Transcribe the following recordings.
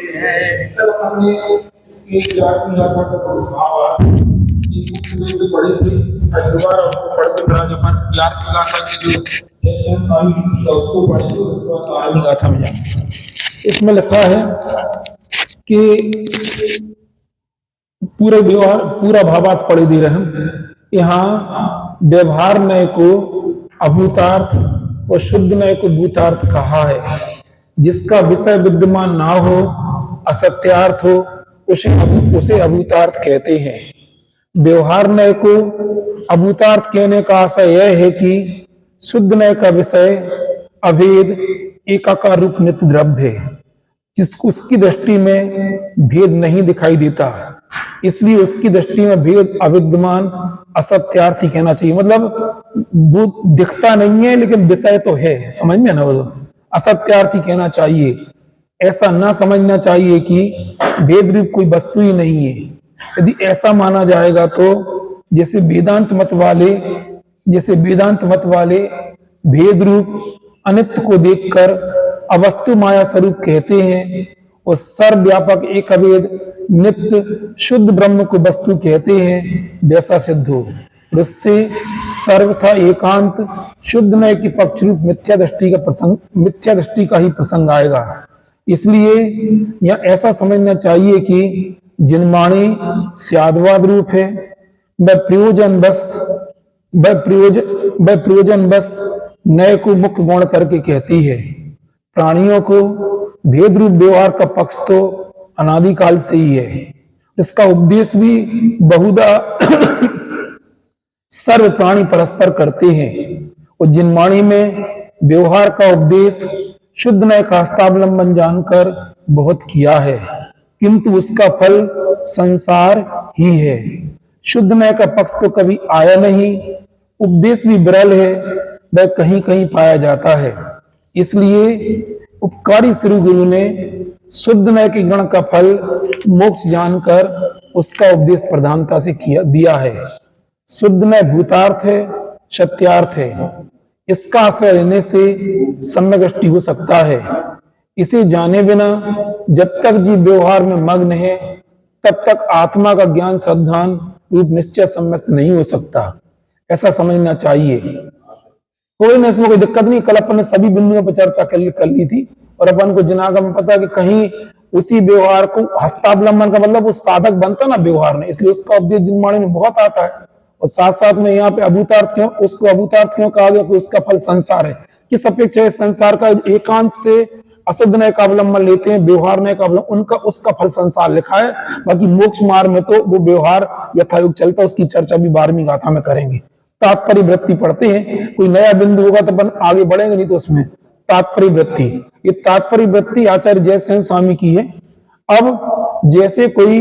कल हमने इसकी ग्यारहवीं गाथा का भावार्थ भी पढ़ी थी। आज दोबारा उसको पढ़ के फिर आज अपन 11वीं गाथा की जो जयसिंह स्वामी जी का उसको पढ़ेंगे, उसके बाद 12वीं गाथा में जाएंगे। इसमें लिखा है कि पूरे व्यवहार पूरा भावार्थ पढ़े दे रहे हैं। यहाँ व्यवहार नय को अभूतार्थ और शुद्ध नय को भूतार्थ कहा है। जिसका विषय विद्यमान ना हो, असत्यार्थ हो, उसे अभूतार्थ कहते हैं। व्यवहार नय को अभूतार्थ कहने का आशय यह है कि शुद्ध नय का विषय अभेद एकाकार रूप नित्य द्रव्य है, जिसको उसकी दृष्टि में भेद नहीं दिखाई देता, इसलिए उसकी दृष्टि में भेद अविद्यमान असत्यार्थी कहना चाहिए। मतलब वो दिखता नहीं है लेकिन विषय तो है, समझ में ना, वो असत्यार्थी कहना चाहिए। ऐसा ना समझना चाहिए कि भेद रूप कोई वस्तु ही नहीं है। यदि ऐसा माना जाएगा तो जैसे वेदांत मत वाले भेद रूप अनित्य को देखकर अवस्तु माया स्वरूप कहते हैं और सर्वव्यापक एक अभेद नित्य शुद्ध ब्रह्म को वस्तु कहते हैं, वैसा सिद्ध हो। उससे सर्वथा एकांत शुद्ध नय की पक्ष रूप मिथ्या दृष्टि का ही प्रसंग आएगा। इसलिए यह ऐसा समझना चाहिए कि जिनवाणी स्यादवाद रूप है, वह प्रयोजन बस नय को मुख्य गौण करके कहती है। प्राणियों को भेद रूप व्यवहार का पक्ष तो अनादिकाल से ही है। इसका उपदेश भी बहुधा सर्व प्राणी परस्पर करते हैं और जिनवाणी में व्यवहार का उपदेश शुद्ध नय का हस्तावलंबन जानकर बहुत किया है, किंतु उसका फल संसार ही है। शुद्ध नय का पक्ष तो कभी आया नहीं, उपदेश भी विरल है, वह कहीं कहीं पाया जाता है। इसलिए उपकारी श्री गुरु ने शुद्ध नय के ग्रहण का फल मोक्ष जानकर उसका उपदेश प्रधानता से दिया है। शुद्ध नय भूतार्थ है, सत्यार्थ है। इसका आश्रय लेने से सम्यक दृष्टि हो सकता है। इसे जाने बिना जब तक जीव व्यवहार में मग्न है तब तक आत्मा का ज्ञान श्रद्धान रूप निश्चय सम्यक नहीं हो सकता, ऐसा समझना चाहिए। कोई नहीं, इसमें कोई दिक्कत नहीं। कल अपन ने सभी बिंदुओं पर चर्चा कर ली थी और अपन को जिनागा में पता कि कहीं उसी व्यवहार को हस्तावलंबन का मतलब वो साधक बनता ना व्यवहार में, इसलिए उसका उपदेश जिनवाणी में बहुत आता है। और साथ साथ में यहाँ पे अभूतार्थ क्यों कहा गया कि उसका फल संसार है। किस अपेक्षा है संसार का एकांत से अशुद्ध नय का अवलंबन लेते हैं, व्यवहार नय का अवलंबन, उसका फल संसार लिखा है। बाकी मोक्ष मार्ग में तो वो व्यवहार यथायुग चलता, उसकी चर्चा भी 12वीं गाथा में करेंगे। तात्पर्य वृत्ति पढ़ते हैं, कोई नया बिंदु होगा तो अपन आगे बढ़ेंगे, नहीं तो उसमें तात्पर्य वृत्ति, ये तात्पर्य वृत्ति आचार्य जयसिंह स्वामी की है। अब जैसे कोई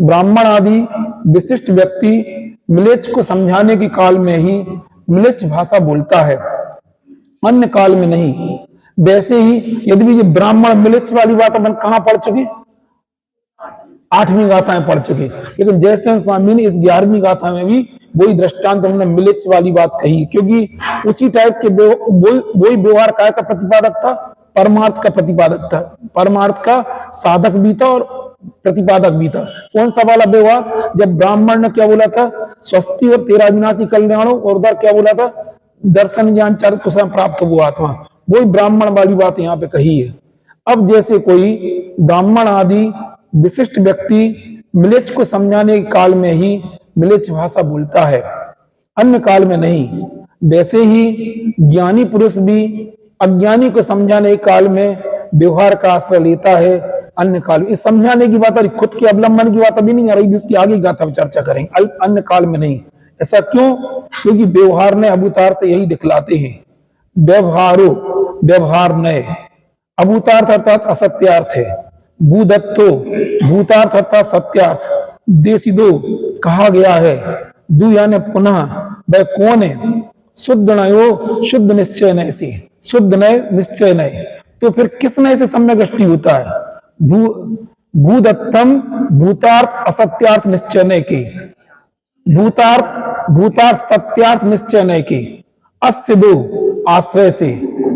ब्राह्मण आदि विशिष्ट व्यक्ति मिलेच्छ को समझाने के काल में ही मिलेच्छ भाषा बोलता है, अन्य काल में नहीं, वैसे ही यदि भी ये ब्राह्मण मिलेच्छ वाली बात अपन कहां पढ़ चुके, 8वीं गाथा में पढ़ चुके, लेकिन जयसिंह स्वामी ने इस 11वीं गाथा में भी वही दृष्टांत हमने मिलेच्छ वाली बात कही, क्योंकि उसी टाइप के वही व्यवहार काय का प्रतिपादक था, परमार्थ का प्रतिपादक था। परमार्थ का साधक भी था और प्रतिपादक भी था। कौन सा वाला व्यवहार? जब ब्राह्मण ने क्या बोला था, स्वस्ति और तेरा विनाशी कल्याणो, और उधर क्या बोला था, दर्शन ज्ञान चारित्र कुशल प्राप्त हो आत्मा, वही ब्राह्मण वाली बात यहाँ पे कही है। अब जैसे कोई ब्राह्मण आदि विशिष्ट व्यक्ति मिलेच्छ को समझाने के काल में ही मिलेच्छ भाषा बोलता है, अन्य काल में नहीं, वैसे ही ज्ञानी पुरुष भी अज्ञानी को समझाने के काल में व्यवहार का आश्रय लेता है, अन्य काल में। इस समझाने की बात, खुद के अवलंबन की बात अभी नहीं आ रही, उसकी आगे गाथा में चर्चा करेंगे, अन्य काल में नहीं। ऐसा क्यों? क्योंकि व्यवहार ने अभूतार्थ यही दिखलाते हैं। व्यवहार नय अभूतार्थ अर्थात असत्यार्थ है, भूदत्तो भूतार्थ अर्थात सत्यार्थ, देशिदो कहा गया है, दु यानी पुनः, वह कौन है, शुद्ध नयो शुद्ध निश्चय नय से, शुद्ध नय निश्चय नय, तो फिर किस नय से सम्यक दृष्टि होता है? भूदत्तम भूतार्थ असत्यार्थ निश्चय नय के, भूतार्थ सत्यार्थ निश्चय नय के, अस्य दो आश्रय से,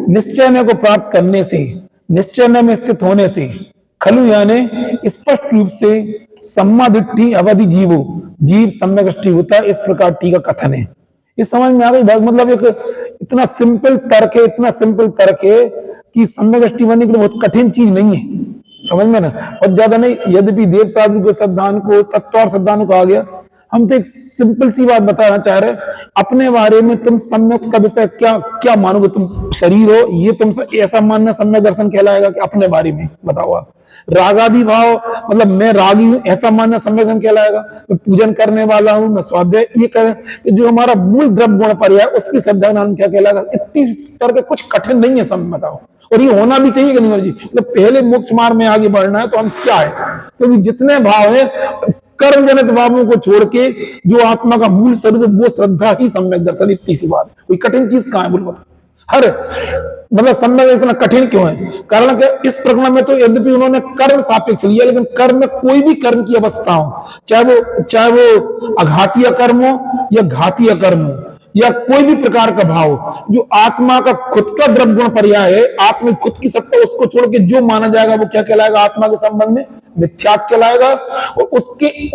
निश्चय नय को प्राप्त करने से, निश्चय नय में स्थित होने से, खलु यानी स्पष्ट रूप से सम्मादिट्ठी अवधि जीवो, जीव सम्यक दृष्टि होता है, इस प्रकार टी का कथन है। ये समझ में आ गई बात? मतलब एक इतना सिंपल तर्क है, इतना सिंपल तर्क है कि सम्यक दृष्टि बनने के लिए बहुत कठिन चीज नहीं है, समझ में ना, और ज्यादा नहीं। यद्यपि देव साधु के सिद्धांत को तत्व और सिद्धांत को आ गया, हम तो एक सिंपल सी बात बताना चाह रहे हैं, अपने बारे में तुम सम्यक का विषय क्या क्या मानोगे? तुम शरीर हो, ये तुम ऐसा मानना सम्यक दर्शन कहलाएगा कि अपने बारे में बताओ आप? रागादि भाव, मतलब मैं रागी हूं, ऐसा मानना सम्यक दर्शन कहलाएगा? मैं पूजन करने वाला हूं, मैं स्वाध्याय ये करें, तो जो हमारा मूल द्रव्य गुण पर्याय उसकी श्रद्धा नाम क्या कहलाएगा? इतनी करके कुछ कठिन नहीं है, सब बताओ। और ये होना भी चाहिए कि नहीं जी? मतलब पहले मोक्ष मार्ग में आगे बढ़ना है तो हम क्या है, क्योंकि जितने भाव है कर्म जनित भावों को छोड़ के जो आत्मा का मूल स्वरूप वो श्रद्धा ही सम्यक दर्शन। इतनी सी बात है, कोई कठिन चीज कहां है? बोलो हर मतलब सम्यक इतना कठिन क्यों है? कारण कि इस प्रकरण में तो यद्यपि उन्होंने कर्म सापेक्ष लिया, लेकिन कर्म में कोई भी कर्म की अवस्था हो, चाहे वो अघातीय कर्म हो या घातीय कर्म हो या कोई भी प्रकार का भाव, जो आत्मा का खुद का द्रव्य गुण पर्याय है, आत्मा खुद की सत्ता, उसको छोड़ के जो माना जाएगा वो क्या कहलाएगा? आत्मा के संबंध में मिथ्यात्व कहलाएगा। और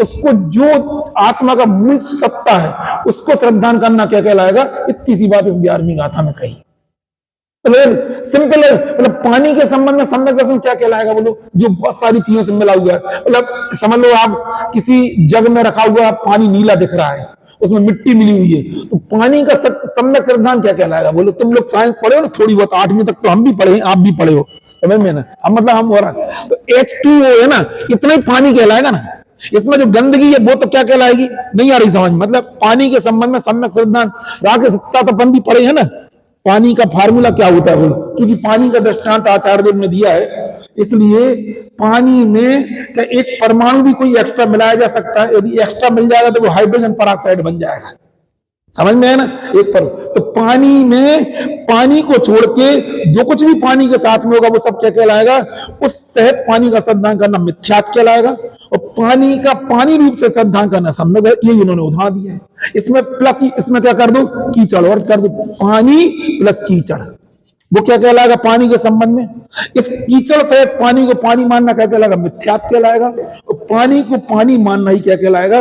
उसको जो आत्मा का मूल सत्ता है उसको श्रद्धान करना क्या कहलाएगा? इतनी सी बात इस 11वीं गाथा में कही। सिंपल है। मतलब पानी के संबंध में सम्यक दर्शन क्या कहलाएगा? बोलो, जो बहुत सारी चीजों से मिला हुआ है। मतलब समझ लो आप किसी जग में रखा हुआ पानी नीला दिख रहा है, उसमें मिट्टी मिली हुई है, तो पानी का सम्यक श्रद्धान क्या कहलाएगा? बोलो, तुम लोग साइंस पढ़े हो ना थोड़ी बहुत, 8वीं तक तो हम भी पढ़े, आप भी पढ़े हो, समझ में ना? हम मतलब हम हो रहा तो H2O है ना, इतना ही पानी कहलाएगा ना। इसमें जो गंदगी है वो तो क्या कहलाएगी? नहीं आ रही समझ। मतलब पानी के संबंध में सम्यक श्रद्धान राग सत्ता तो अपन भी पढ़े है ना। पानी का फार्मूला क्या होता है? बोलो, क्योंकि पानी का दृष्टांत आचार्य देव ने दिया है, इसलिए पानी में क्या एक परमाणु भी कोई एक्स्ट्रा मिलाया जा सकता है? यदि एक्स्ट्रा मिल जाएगा तो वो हाइड्रोजन पेरोक्साइड बन जाएगा, समझ में है ना? एक पर तो पानी में पानी को छोड़ के जो कुछ भी पानी के साथ में होगा वो सब क्या कहलाएगा? उस सहित पानी का श्रद्धान करना मिथ्यात्व कहलाएगा, और पानी का पानी रूप से श्रद्धान करना सम्यक। ये इन्होंने उदाहरण दिया है। इसमें प्लस इसमें क्या कर दो? कीचड़, और कर दो पानी प्लस कीचड़, वो क्या कहलाएगा? पानी के संबंध में इस कीचड़ से पानी को पानी मानना क्या कहलाएगा? मिथ्यात्व कहलाएगा। और पानी को पानी मानना ही क्या कहलाएगा?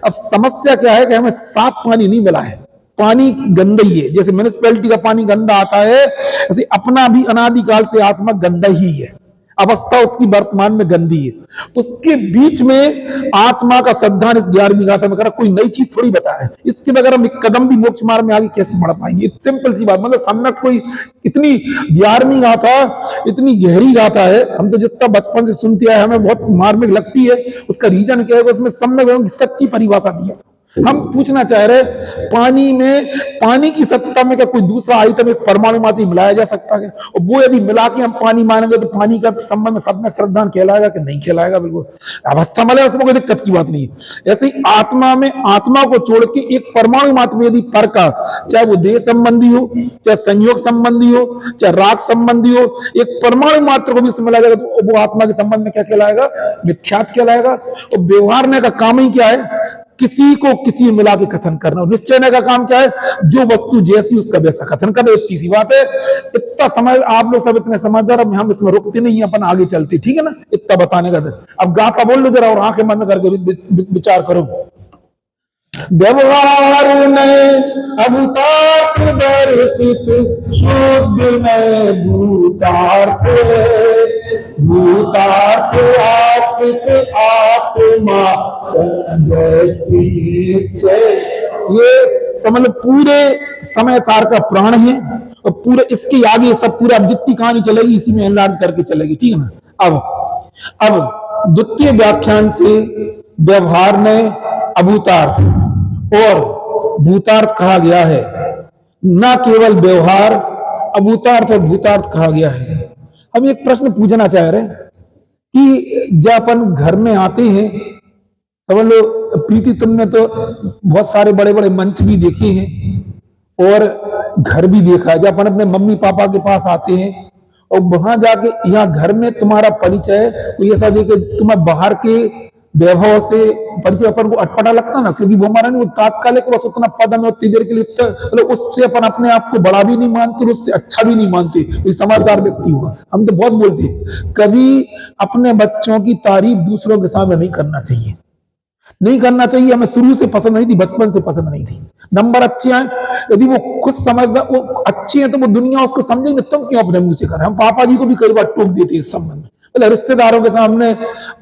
अब समस्या क्या है कि हमें साफ पानी नहीं मिला है, पानी गंदा ही है। जैसे म्युनिसिपैलिटी का पानी गंदा आता है, ऐसे अपना भी अनादिकाल से आत्मा गंदा ही है, अवस्था उसकी वर्तमान में गंदी है। उसके बीच में आत्मा का श्रद्धान इस 11वीं गाथा में करा, कोई नई चीज थोड़ी बताया है। इसके बगैर हम एक कदम भी मोक्ष मार्ग में आगे कैसे बढ़ पाएंगे? सिंपल सी बात। मतलब सम्यक कोई इतनी 11वीं गाथा इतनी गहरी गाथा है, हम तो जितना बचपन से सुनते आए हमें बहुत मार्मिक लगती है। उसका रीजन क्या है? उसमें सम्यक की सच्ची परिभाषा दी है। हम पूछना चाह रहे पानी में, पानी की सत्ता में क्या कोई दूसरा आइटम एक परमाणु मात्र मिलाया जा सकता है? और वो यदि मिला के हम पानी मानेंगे तो पानी का संबंध में सम्यक श्रद्धान कहलाएगा कि नहीं कहलाएगा? बिल्कुल अवस्था मिले, उसमें कोई दिक्कत की बात नहीं है। ऐसे ही आत्मा में, आत्मा को छोड़ के एक परमाणु मात्र में यदि तर्क, चाहे वो देह संबंधी हो, चाहे संयोग संबंधी हो, चाहे राग संबंधी हो, एक परमाणु मात्र को भी मिला जाएगा तो वो आत्मा के संबंध में क्या कहलाएगा? मिथ्यात्व कहलाएगा। और व्यवहार का काम ही क्या है? किसी को किसी में मिला के कथन करना। निश्चय का काम क्या है? जो वस्तु जैसी उसका वैसा कथन करना। इतनी सी बात है। इतना समझ आप लोग सब इतने समझदार, अब हम इसमें रुकते नहीं, अपन आगे चलते, ठीक है ना? इतना बताने का। अब गाथा बोल लो जरा और आंखें बंद करके विचार करो। व्यवहार में अभूतार्थ दर्शित, शुद्ध में भूतार्थ, भूतार्थ आश्रित आत्मा दृष्टि से। ये समझ लो पूरे समय सार का प्राण है, और पूरे इसके आगे सब पूरा अब जितनी कहानी चलेगी इसी में एनलार्ज करके चलेगी, ठीक है ना? अब द्वितीय व्याख्यान से व्यवहार में अभूतार्थ और भूतार्थ कहा गया है, न केवल व्यवहार, अभूतार्थ और भूतार्थ कहा गया है। हम एक प्रश्न पूछना चाह रहे हैं कि जब अपन घर में आते हैं, समझ लो प्रीति तुमने तो बहुत सारे बड़े बड़े मंच भी देखे हैं और घर भी देखा है। जब अपन अपने मम्मी पापा के पास आते हैं और वहां जाके यहाँ घर में तुम्हारा परिचय तो ऐसा देखे तुम्हें बाहर के वैभव से परिचय अपन को अटपटा लगता ना, क्योंकि वो हमारा नहीं, वो तात्कालिक बस उतना पद में उतनी देर के लिए, मतलब उससे अपन अपने आप को बड़ा भी नहीं मानते और उससे अच्छा भी नहीं मानते। कोई समझदार व्यक्ति होगा, हम तो बहुत बोलते हैं, कभी अपने बच्चों की तारीफ दूसरों के सामने नहीं करना चाहिए, नहीं करना चाहिए। हमें शुरू से पसंद नहीं थी, बचपन से पसंद नहीं थी। नंबर अच्छे हैं, यदि वो खुद समझदार, वो अच्छे हैं तो वो दुनिया उसको समझेंगे, तुम क्यों अपने मुंह से कर रहे। हम पापा जी को भी कई बार टोक देते इस संबंध में, मतलब रिश्तेदारों के सामने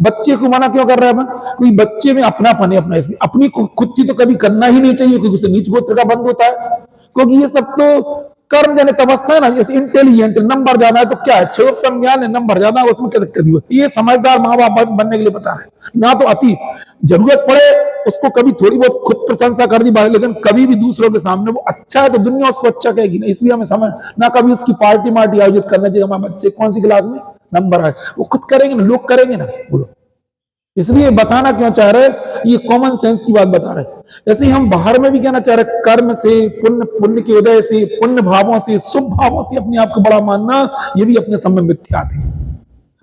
बच्चे को मना क्यों कर रहे हैं। कोई बच्चे में अपनापन है अपना, इसलिए अपनी खुद की तो कभी करना ही नहीं चाहिए, क्योंकि उसे नीच गोत्र का बंद होता है। क्योंकि ये सब तो कर्म जनित अवस्था है ना। जैसे इंटेलिजेंट, नंबर ज्यादा है तो क्या है, क्षोभ संज्ञान है, नंबर ज्यादा है, उसमें क्या दिक्कत है। ये समझदार माँ बाप बनने के लिए बता रहे ना, तो अति जरूरत पड़े उसको कभी थोड़ी बहुत खुद प्रशंसा कर दी, लेकिन कभी भी दूसरों के सामने वो अच्छा है तो दुनिया उसको अच्छा कहेगी ना। इसलिए हमें समझ ना, कभी उसकी पार्टी मार्टी आयोजित करना चाहिए। हमारे बच्चे कौन सी क्लास में नंबर आए, वो खुद करेंगे ना, लोग करेंगे ना, बोलो। इसलिए बताना क्यों चाह रहे, ये कॉमन सेंस की बात बता रहे। ऐसे ही हम बाहर में भी कहना चाह रहे, कर्म से, पुण्य के उदय से, पुण्य भावों से, शुभ भावों से अपने आप को बड़ा मानना, ये भी अपने समय मिथ्या थे।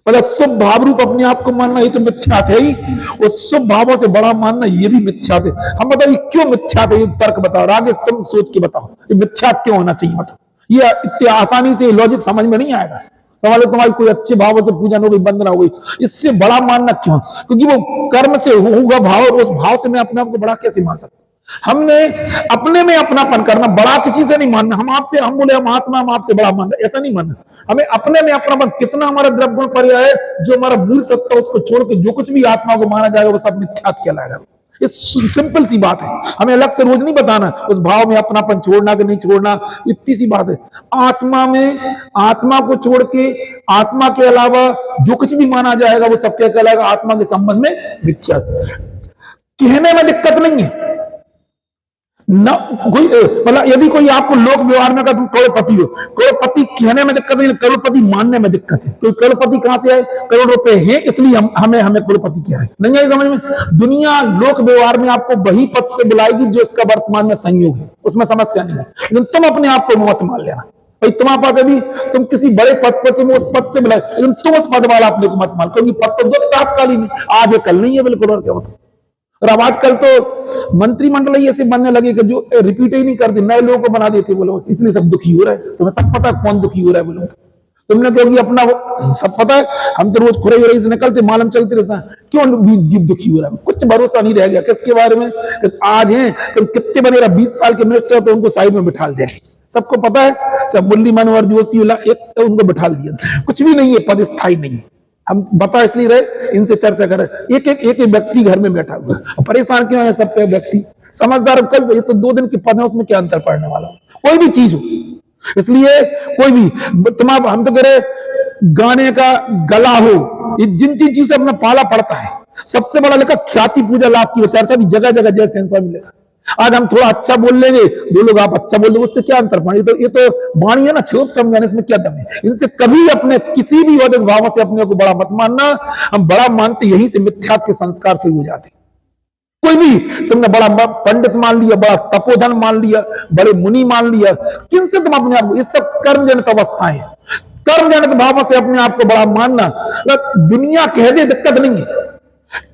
मतलब शुभ भाव रूप अपने आप को मानना ये तो मिथ्या थे ही, और शुभ भावों से बड़ा मानना ये भी मिथ्या थे। हम बताइए क्यों मिथ्या थे, ये तर्क बताओ, आगे तुम सोच के बताओ ये मिथ्या क्यों होना चाहिए। बताओ, ये इतनी आसानी से लॉजिक समझ में नहीं आएगा। सवाल है तुम्हारी कोई अच्छे भावों से पूजन हो गई, वंदना हो गई, इससे बड़ा मानना क्यों, क्योंकि वो कर्म से होगा भाव, और उस भाव से मैं अपने आप को बड़ा कैसे मान सकता। हमने अपने में अपनापन करना, बड़ा किसी से नहीं मानना। हम आपसे, हम बोले हम आत्मा, हम आपसे बड़ा मानना, ऐसा नहीं मानना। हमें अपने में अपनापन, कितना हमारा द्रव्य गुण पर्याय है, जो हमारा मूल सत्ता उसको छोड़ के जो कुछ भी आत्मा को माना जाएगा वो सब मिथ्यात्व कहलाएगा। ये सिंपल सी बात है, हमें अलग से रोज नहीं बताना उस भाव में अपनापन छोड़ना कि नहीं छोड़ना, इतनी सी बात है। आत्मा में, आत्मा को छोड़ के आत्मा के अलावा जो कुछ भी माना जाएगा वो सब क्या कहलाएगा, आत्मा के संबंध में मिथ्या। कहने में दिक्कत नहीं है ना, कोई मतलब यदि कोई आपको लोक व्यवहार में तुम करोड़पति हो, करोड़पति कहने में दिक्कत नहीं, करोड़पति मानने में दिक्कत है। तो करोड़पति कहां से आए, करोड़ रुपए हैं इसलिए हमें करोड़पति कह रहे हैं, नहीं आई समझ में। दुनिया लोक व्यवहार में आपको वही पद से बुलाएगी जो इसका वर्तमान में संयोग है, उसमें समस्या नहीं है। लेकिन तुम अपने आप को मत मान लेना भाई, तुम्हारे पास अभी तुम किसी बड़े पद पर, तुम उस पद से बुलाए, लेकिन तुम उस पद वाला अपने को मत मान, क्योंकि पद तो दो तात्कालीन, आज है कल नहीं है बिल्कुल। और क्या होता, और अब आजकल तो मंत्रिमंडल ही ऐसे बनने लगे कि जो रिपीट ही नहीं करते, नए लोगों को बना देते बोलो, इसलिए सब दुखी हो रहा है। तुम्हें सब पता है कौन दुखी हो रहा है बोलो, तुमने क्योंकि अपना सब पता है। हम तो रोज खुरे खुरे से निकलते, मालूम चलते रहता है, क्यों जीव दुखी हो रहा है, कुछ भरोसा नहीं रह गया किसके बारे में। आज है तुम कितने बने रहा, 20 साल के मिनिस्टर तो उनको साइड में बिठा दिया, सबको पता है, चाहे मुरली मनोहर जोशी एक उनको बिठा दिया, कुछ भी नहीं है, पद स्थायी नहीं है। हम बता इसलिए रहे, इनसे चर्चा कर रहे, एक व्यक्ति घर में बैठा हुआ है, परेशान क्यों है सब पे व्यक्ति, समझदार। कल ये तो 2 दिन के पद है, उसमें क्या अंतर पड़ने वाला, कोई भी चीज हो। इसलिए कोई भी तुम्हारा, हम तो कह रहे गाने का गला हो, ये जिन चीजों से अपना पाला पड़ता है। सबसे बड़ा लिखा ख्याति पूजा लाभ की चर्चा भी जगह जगह जैसे हिंसा मिलेगा। आज हम थोड़ा अच्छा बोल लेंगे, 2 लोग आप अच्छा बोल दो, उससे क्या अंतर पड़े। ये तो वाणी है ना, क्षोभ समझाने, इसमें क्या दम है। इनसे कभी अपने किसी भी औदिक भाव से अपने को बड़ा मत मानना। हम बड़ा मानते यहीं से मिथ्यात्व के संस्कार से हो जाते। कोई भी तुमने बड़ा पंडित मान लिया, बड़ा तपोधन मान लिया, बड़े मुनि मान लिया, किनसे तुम अपने आप को, ये सब कर्म जनित अवस्थाएं हैं। कर्म जनित भावों से अपने आप को बड़ा मानना, दुनिया कह दे दिक्कत नहीं है,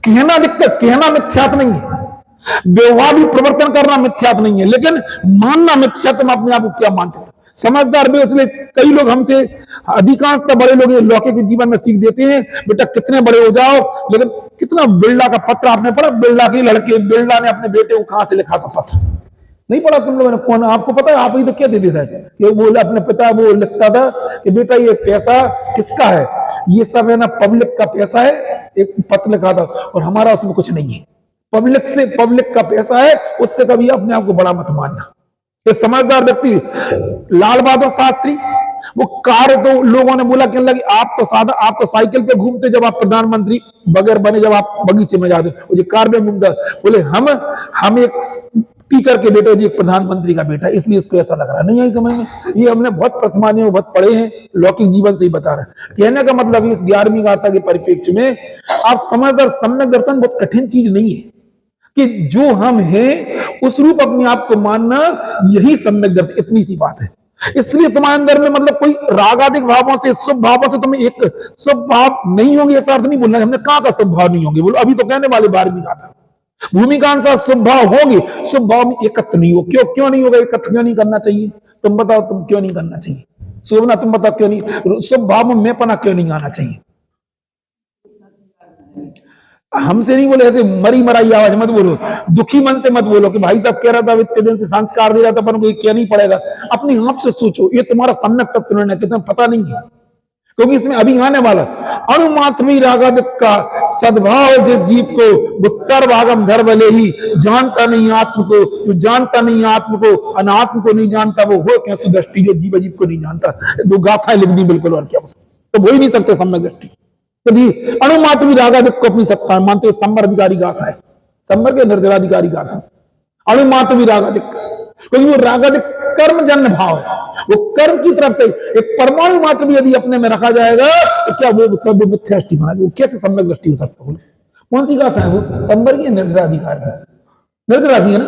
कहना दिक्कत, कहना मिथ्यात्व नहीं है, व्यवहार भी परिवर्तन करना मिथ्यात्व नहीं है, लेकिन मानना मिथ्यात्व। में अपने आप को क्या मानते हैं समझदार भी। इसलिए कई लोग हमसे, अधिकांशतः बड़े लोग लौकिक जीवन में सीख देते हैं, बेटा कितने बड़े हो जाओ, लेकिन कितना बिरला का पत्र आपने पढ़ा, बिरला के लड़के, बिरला ने अपने बेटे को कहां से लिखा था पत्र, नहीं पढ़ा तुम लोगों ने, कौन आपको पता है, आप ही तो क्या देते थे, ये बोले अपने पिता वो लिखता था कि बेटा ये पैसा किसका है, ये सब है ना पब्लिक का पैसा है, एक पत्र लिखा था, और हमारा उसमें कुछ नहीं है, पब्लिक से, पब्लिक का पैसा है, उससे कभी अपने आप को बड़ा मत मानना। ये समझदार व्यक्ति लाल बहादुर शास्त्री, वो कार, तो लोगों ने बोला कहने लगे आप तो सादा, आप तो साइकिल पे घूमते जब आप प्रधानमंत्री बगैर बने, जब आप बगीचे में जाते, वो कार में घूमता। बोले हम एक टीचर के बेटे, जी एक प्रधानमंत्री का बेटा, इसलिए इसको ऐसा लग रहा नहीं आई समझ में। ये हमने बहुत प्रतिमानी बहुत पढ़े हैं, लौकिक जीवन से ही बता रहे हैं। कहने का मतलब इस 11वीं गाथा के परिप्रेक्ष्य में आप समझदार, सम्यक दर्शन बहुत कठिन चीज नहीं है, कि जो हम हैं उस रूप अपने आप को मानना, यही सम्यक दर्शन, इतनी सी बात है। इसलिए तुम्हारे अंदर में मतलब कोई रागादिक भावों से, शुभ भावों से तुम्हें एक शुभ भाव नहीं होंगे, ऐसा अर्थ नहीं बोलना। हमने कहा का शुभ भाव नहीं होंगे, बोलो अभी तो कहने वाले 12वीं गाथा। भूमि का अनुसार शुभ भाव होंगे, शुभ भाव में एकत्र नहीं हो। क्यों नहीं होगा एकत्र? क्यों नहीं करना चाहिए? तुम बताओ, तुम क्यों नहीं करना चाहिए? शोभना तुम बताओ क्यों नहीं? शुभ भाव में मैंपना क्यों नहीं आना चाहिए? हमसे नहीं बोले, ऐसे मरी मराई आवाज मत बोलो, दुखी मन से मत बोलो कि भाई साहब कह रहा था इतने दिन से संस्कार दे रहा था, पर कोई क्या नहीं पड़ेगा। अपने आप से सोचो, ये तुम्हारा सम्यक तत्व निर्णय है, तुम्हें पता नहीं है, क्योंकि इसमें अभी आने वाला अणुमात्र रागादिक का सद्भाव जिस जीव को, वो सर्वागम धर्म ले ही जानता नहीं आत्म को, जो जानता नहीं आत्म को, अनात्म को नहीं जानता, वो हो कैसे दृष्टि जो जीव अजीव को नहीं जानता। दो गाथा लिख दी बिल्कुल, और क्या तो हो ही नहीं सकते सम्यक दृष्टि। यदि अणुमात्र रागादिक को अपनी सत्ता मानते हो, संबर अधिकारी गाथा है, संबर के निर्जराधिकारी गाथा अणुमात्र रागादिक, क्योंकि वो रागादिक कर्म जन्य भाव है, वो कर्म की तरफ से एक परमाणु मात्र भी यदि अपने में रखा जाएगा तो क्या वो सब मिथ्या दृष्टि बना, वो कैसे सम्यक दृष्टि हो सकता है? कौन सी गाथा है वो? संबर की निर्जराधिकार की, निर्जराधि है ना?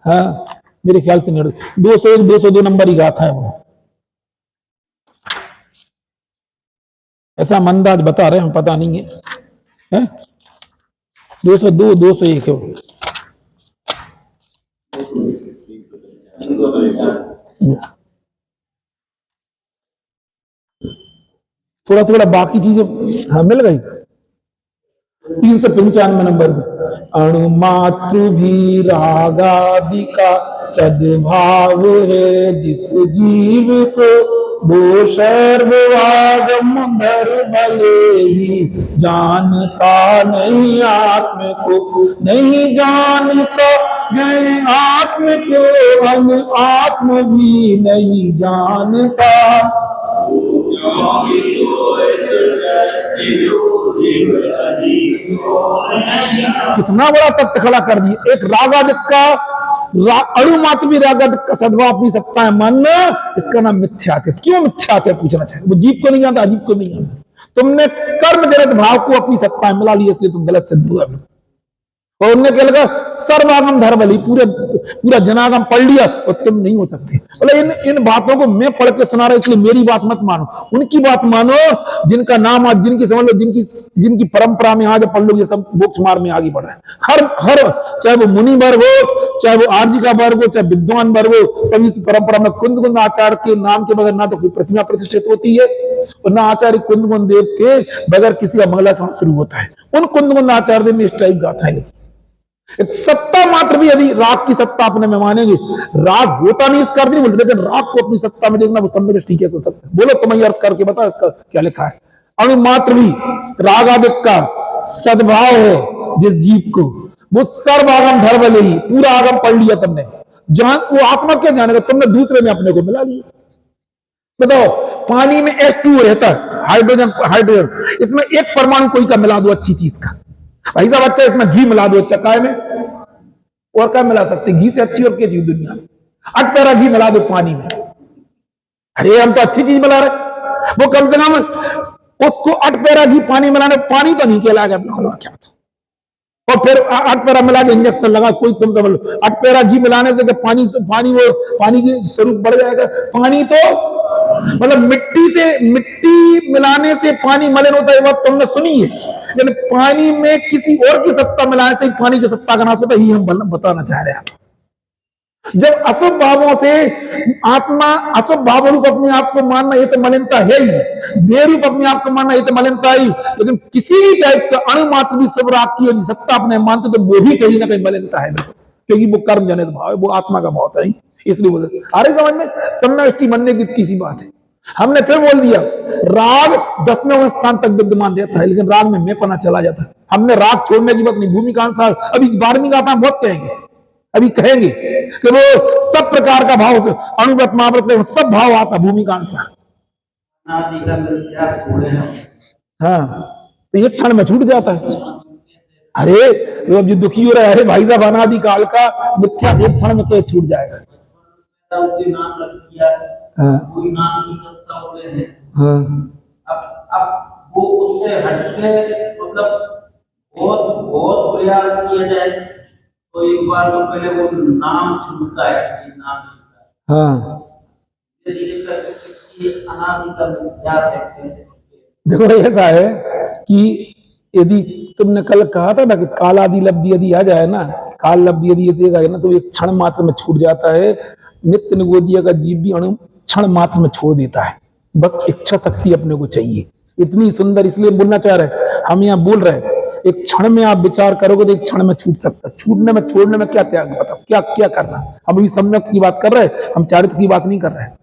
हाँ मेरे ख्याल से 202 नंबर ही गाथा है वो। ऐसा मंदाज बता रहे हैं, पता नहीं है, 202 201 है वो। थोड़ा थोड़ा बाकी चीजें हाँ मिल गई। 395 नंबर में अणुमात्र भी रागादि का सद्भाव है जिस जीव को, वो सर्ववागम भले ही जानता नहीं आत्म को, नहीं जानता है आत्म को, हम आत्म भी नहीं जानता। कितना बड़ा तथ्य खड़ा कर दिए। एक रागादिक का अणुमात्र भी रागादिक का सद्भाव अपनी सत्ता है मानना, इसका नाम मिथ्यात्व। क्यों मिथ्यात्व पूछना चाहिए? वो जीव को नहीं जानता, अजीब को नहीं जानता। तुमने कर्म जनित भाव को अपनी सत्ता में मिला लिया, इसलिए तुम गलत सिद्ध हुआ। और उनने क्या लगा? सर्वागम धर्मली, पूरा जनागम पढ़ लिया और तुम नहीं हो सकते। मतलब इन बातों को मैं पढ़ के सुना रहा, इसलिए मेरी बात मत मानो, उनकी बात मानो जिनका नाम आज, जिनकी समझ लो, जिनकी परंपरा में आज पढ़ लो, ये सब मोक्ष मार्ग में आगे बढ़ रहे हैं। हर चाहे वो मुनि वर्ग हो, चाहे वो आर्जी का वर्ग हो, चाहे विद्वान वर्ग हो, सभी इस परंपरा में कुंद आचार्य के नाम के बगैर ना तो कोई प्रतिमा प्रतिष्ठित होती है और ना आचार्य कुंद देव के बगैर किसी का मंगलाचरण शुरू होता है। उन कुंद आचार्य ने इस टाइप गाथा है। एक सत्ता मात्र भी यदि राग की सत्ता अपने में मानेंगे, राग होता नहीं इसका अर्थ नहीं बोलते, लेकिन राग को अपनी सत्ता में देखना वो सम्यक दृष्टि कैसे हो सकता है? बोलो तुम्हें अर्थ करके बता इसका क्या लिखा है। अणुमात्र भी रागादिक का सद्भाव है जिस जीव को, वो सर्वागम धर्म ले ही, पूरा आगम पढ़ लिया तुमने, जहां वो आत्मा क्या जानेगा, तुमने दूसरे में अपने को मिला लिया। बताओ, पानी में H2O रहता है, हाइड्रोजन, इसमें एक परमाणु कोई का मिला दो अच्छी चीज का, भाई साहब अच्छा इसमें घी मिला दो, अच्छा काय में और क्या मिला सकते? घी से अच्छी और क्या चीज दुनिया में? 8 पैरा घी मिला दो पानी में, अरे हम तो अच्छी चीज मिला रहे, वो कम से कम उसको 8 पैरा घी पानी मिलाने, पानी तो नहीं कहलाएगा क्या था? और फिर 8 पैरा मिला के इंजेक्शन लगा, कोई तुम समझ लो 8 पैरा घी मिलाने से पानी की स्वरूप बढ़ जाएगा? पानी तो मतलब मिट्टी मिलाने से पानी मलिन होता है, बात तुमने सुनी है, लेकिन पानी में किसी और की सत्ता मिलाने से पानी की सत्ता का नाश होता है, ही हम बताना चाह रहे हैं। जब अशुभ भावों से आत्मा, अशुभ भाव रूप अपने आप को मानना, ये तो मलिनता है ही, देह रूप अपने आप को मानना, ये तो मलिनता ही, लेकिन किसी भी टाइप का अणुमात्र भी शुभ राग की यदि सत्ता अपने मानते तो वो भी कहीं ना कहीं मलिनता है, क्योंकि वो कर्म जनित भाव है, वो आत्मा का भाव नहीं। इसलिए बोल अरे समझ में सम्यक बनने की किसी बात है। हमने फिर बोल दिया राग 10वें स्थान तक विद्यमान रहता है, लेकिन राग में मैंपना चला जाता है। हमने राग छोड़ने की बात नहीं, भूमिका अनुसार अभी 12वीं गाथा बहुत कहेंगे, अभी कहेंगे कि वो सब प्रकार का भाव से अनुव्रत महाव्रत सब भाव आता भूमिका अनुसार। हाँ तो ये क्षण में छूट जाता है। अरे वो अब जो दुखी हो रहा है, अरे भाई साहब अनादि काल का मिथ्या एक क्षण में कैसे छूट जाएगा? हाँ हाँ अब वो उससे हटके मतलब बहुत प्रयास किया जाए तो एक बार तो पहले वो नाम छूटता है, नाम छूटता है। हाँ यदि ये अनादि का मिथ्यात्व है, कैसे छूटे? देखो ऐसा है कि यदि तुमने कल कहा था ना कि कालादि लब्धि यदि आ जाए ना, काल लब्धि यदि आ जाए ना, तो एक क्षण मात्र में छूट जाता है। नित्य निगोदिया का जीव भी अणु क्षण मात्र में छोड़ देता है। बस इच्छा शक्ति अपने को चाहिए, इतनी सुंदर। इसलिए बोलना चाह रहे हम यहाँ बोल रहे हैं, एक क्षण में आप विचार करोगे तो एक क्षण में छूट सकता है। छूटने में छोड़ने में क्या त्याग, बताओ क्या क्या करना। हम अभी सम्यक की बात कर रहे हैं, हम चारित्र की बात नहीं कर रहे हैं।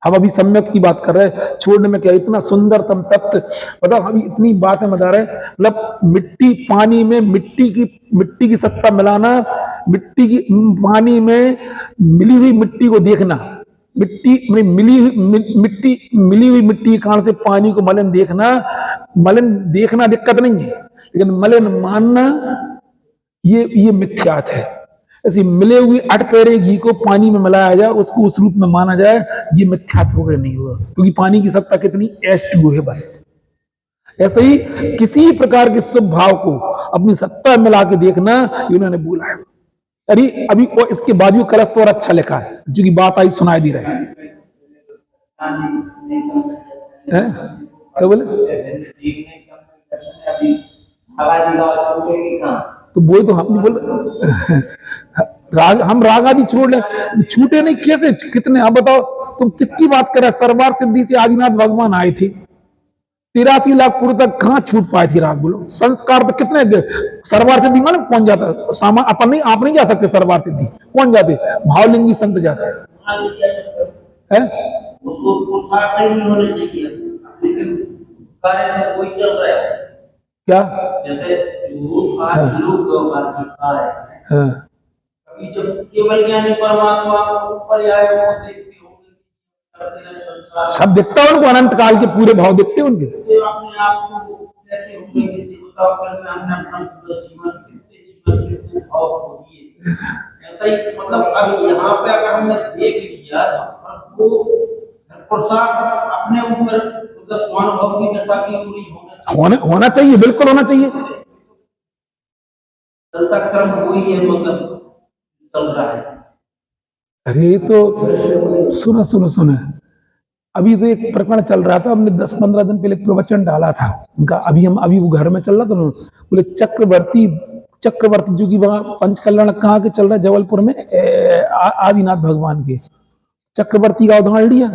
हम अभी सम्यक की बात कर रहे हैं। छोड़ने में क्या, इतना सुंदरतम तत्व, मतलब हम इतनी बातें बता रहे हैं। मतलब मिट्टी पानी में मिट्टी की सत्ता मिलाना, मिट्टी की पानी में मिली हुई मिट्टी को देखना, मिट्टी में मिली हुई मिट्टी के कारण से पानी को मलिन देखना दिक्कत नहीं है, लेकिन मलिन मानना ये मिथ्यात है। ऐसे मिले हुए अटपैरे घी को पानी में मिलाया जाए, उसको उस रूप में माना जाए, ये मिथ्यात्व होगा नहीं होगा, क्योंकि पानी की सत्ता कितनी, H2O है बस। ऐसे ही किसी प्रकार के शुभ भाव को अपनी सत्ता मिला के देखना, इन्होंने बोला है। अरे अभी इसके बाजू कलश तो और अच्छा लिखा है, जो की बात आई सुनाई दी रहे हैं। क्या बोले? तो वो तो हम नहीं बोल हम राग आदि छोड़ ले, छूटे नहीं कैसे, कितने आप बताओ, तुम किसकी बात कर रहे? सरवार सिद्धि से आदिनाथ भगवान आए थे, 83 लाख पूर्व तक कहां छूट पाए थे राग? बोलो, संस्कार तो कितने सरवार सिद्धि मालूम कौन जाता? सामान अपन नहीं, आप नहीं जा सकते सरवार सिद्धि। कौन जाते? भावलिंगी संत जाते हैं। उसको पुरुषार्थ नहीं होने चाहिए, लेकिन कार्य में कोई चल रहा है क्या, जैसे लोग व्यवहार है। अभी जब केवल ज्ञानी परमात्मा ऊपर आए, वो देखते होंगे सब दिखता है उनको, अनंत काल के पूरे भाव दिखते हैं उनके। अपने आप को कहते होंगे कि जीवता में हमने अपना पूरा जीवन कितने भाव खो दिए। ऐसा ही मतलब अभी यहाँ पे अगर हमने देख लिया तो पुरुषार्थ अपने ऊपर, मतलब स्वानुभव की दशा की होना चाहिए, बिल्कुल होना चाहिए। चलता क्रम वही है, मतलब चल रहा है। अरे तो सुनो, अभी तो एक प्रकरण चल रहा था, हमने 10-15 दिन पहले प्रवचन डाला था उनका। अभी वो घर में चल रहा था, बोले चक्रवर्ती जो की वहां पंचकल्याण कहाँ के चल रहा है, जबलपुर में आदिनाथ भगवान के चक्रवर्ती का उदाहरण लिया।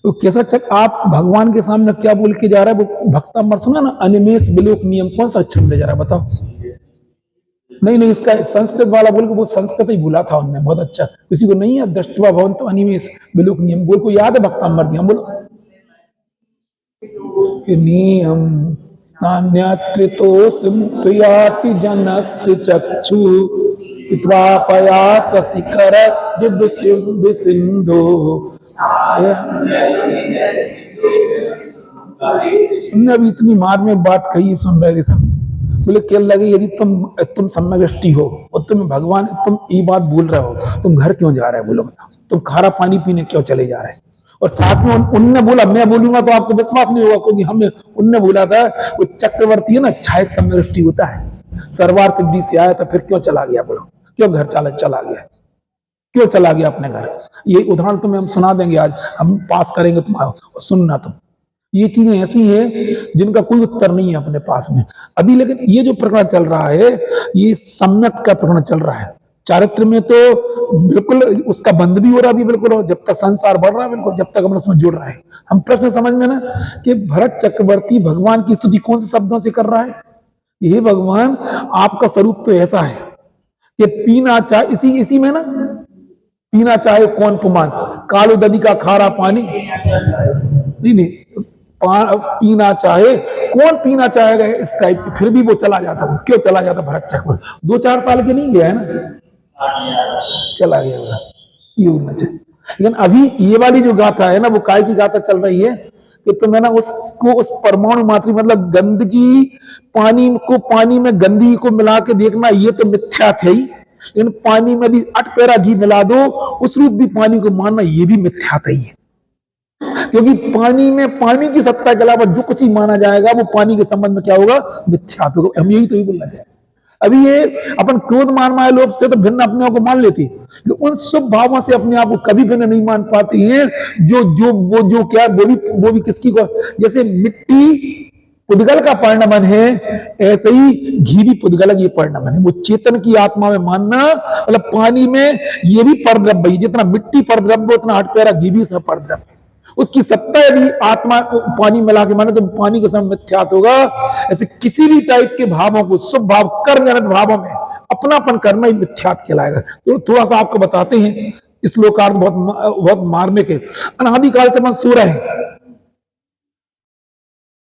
तो कैसा आप भगवान के सामने क्या बोल के जा रहा है? वो भक्तामृत सुना ना, अनिमेष विलोक नियम, कौन सा अक्षर ले जा रहा है बताओ? नहीं, इसका संस्कृत वाला बोल के, वो संस्कृत ही भूला था उनने, बहुत अच्छा। किसी को नहीं है? दृष्टवा भवन्तु अनिमेष विलोक नियम बोल को याद है? भक्तामृत हम बोलो नियम नान्यत्रितो सिमत्याति जनस्य चक्षु पयास शिखर सिंधु सिंधु। तुमने अभी इतनी मार में बात कही, सुन रहे थे सब, बोले क्या लगे यदि तुम सम्यग्रष्टि हो और तुम भगवान, तुम ये बात बोल रहे हो, तुम घर क्यों जा रहे हो? बोलो बताओ, तुम खारा पानी पीने क्यों चले जा रहे हो? और साथ में उनने बोला, मैं बोलूंगा तो आपको विश्वास नहीं होगा, क्योंकि हमें उनने बोला था वो चक्रवर्ती है ना, छायक सम्यग्रष्टि होता है, सरवार सिद्धि से आया था, फिर क्यों चला गया? बोलो क्यों घर चला गया? क्यों चला गया अपने घर? ये उदाहरण तुम्हें हम सुना देंगे, आज हम पास करेंगे तुम्हारा, सुनना तुम। ये चीजें ऐसी हैं जिनका कोई उत्तर नहीं है अपने पास में अभी। लेकिन ये जो प्रकरण चल रहा है, ये सम्यक का प्रकरण चल रहा है। चारित्र में तो बिल्कुल उसका बंद भी हो रहा है अभी, बिल्कुल, जब तक संसार बढ़ रहा है, बिल्कुल जब तक हम उसमें जुड़ रहा है। हम प्रश्न समझ में ना कि भरत चक्रवर्ती भगवान की स्तुति कौन से शब्दों से कर रहा है? ये भगवान आपका स्वरूप तो ऐसा है कि पीना चाहे इसी में ना, पीना चाहे कौन पुमान, कालो ददी का खारा पानी, नहीं पीना चाहे कौन पीना चाहेगा, इस टाइप की। फिर भी वो चला जाता, क्यों चला जाता? भरत चक्रवर्ती 2-4 साल के नहीं गया है ना, चला गया, ये होना चाहिए। लेकिन अभी ये वाली जो गाथा है ना, वो काय की गाथा चल रही है कि तुम्हें ना उसको, उस परमाणु मात्र, मतलब गंदगी पानी में गंदगी को मिला के देखना, ये तो मिथ्या थे ही। लेकिन पानी में भी अटपेरा घी मिला दो, उस रूप भी पानी को मानना, ये भी मिथ्या ही है। क्योंकि पानी की सत्ता के अलावा जो कुछ ही माना जाएगा, वो पानी के संबंध में क्या होगा? मिथ्या होगा। हम यही तो ही बोलना चाहेंगे। अभी ये अपन क्रोध मान माया लोभ से तो भिन्न अपने आप को मान लेते, उन शुभ भावों से अपने आप को कभी भिन्न नहीं मान पाते हैं। जो जो वो जो क्या वो भी किसकी को, जैसे मिट्टी पुद्गल का परिणमन है, ऐसे ही घी भी पुद्गल की परिणमन है। वो चेतन की आत्मा में मानना, मतलब पानी में ये भी परद्रव्य है, जितना मिट्टी परद्रव्य उतना हट पैरा घी भी उसमें परद्रव्य। उसकी सत्ता यदि आत्मा को पानी मिला के माने तो पानी के समय मिथ्यात होगा। ऐसे किसी भी टाइप के भावों को, शुभ भाव कर्म जनित भावों में अपनापन करना ही मिथ्यात कहलाएगा। तो थोड़ा सा आपको बताते हैं, इस श्लोकार्थ बहुत मार्मिक है। अनादिकाल से मन सो रहे हैं।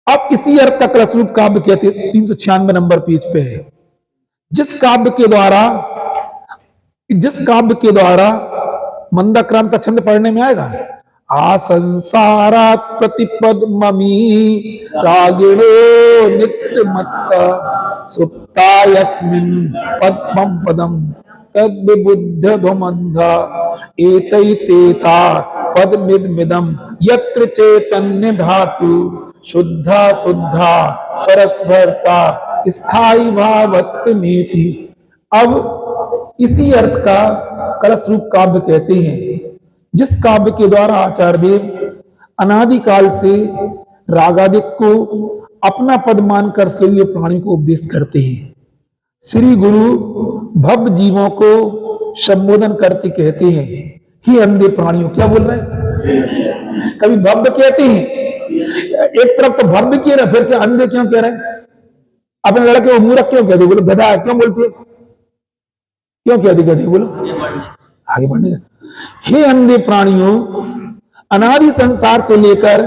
अब इसी अर्थ का कलशरूप काव्य कहते हैं, 396 नंबर पेज पे है। जिस काव्य के द्वारा मंदाक्रांत छंद पढ़ने में आएगा, आसंसारात प्रतिपद ममी रागिणो नित्य मत्त सुप्ता यस्मिन् पद्मं पदम तद विबुद्ध ध्वमंध एतैतेता पदमिदमिदम यत्र चैतन्य धातु शुद्धा शुद्धा सरसभरता स्थायी भावत्मेति। अब इसी अर्थ का कलश रूप काव्य कहते हैं, जिस काव्य के द्वारा आचार्य देव अनादिकाल से रागादिक को अपना पद मानकर सूर्य प्राणी को उपदेश करते हैं। श्री गुरु भव जीवों को संबोधन करते कहते हैं, ही अंधे प्राणियों। क्या बोल रहे हैं? कभी भव्य कहते हैं, एक तरफ तो भव्य किए ना, फिर क्या अंधे क्यों कह रहे हैं? अपने लड़के को मूर्ख क्यों कहते? बोलो गधा क्यों बोलते? क्यों कहते गधे? बोलो आगे बढ़ने। हे अंधे प्राणियों, अनादि संसार से लेकर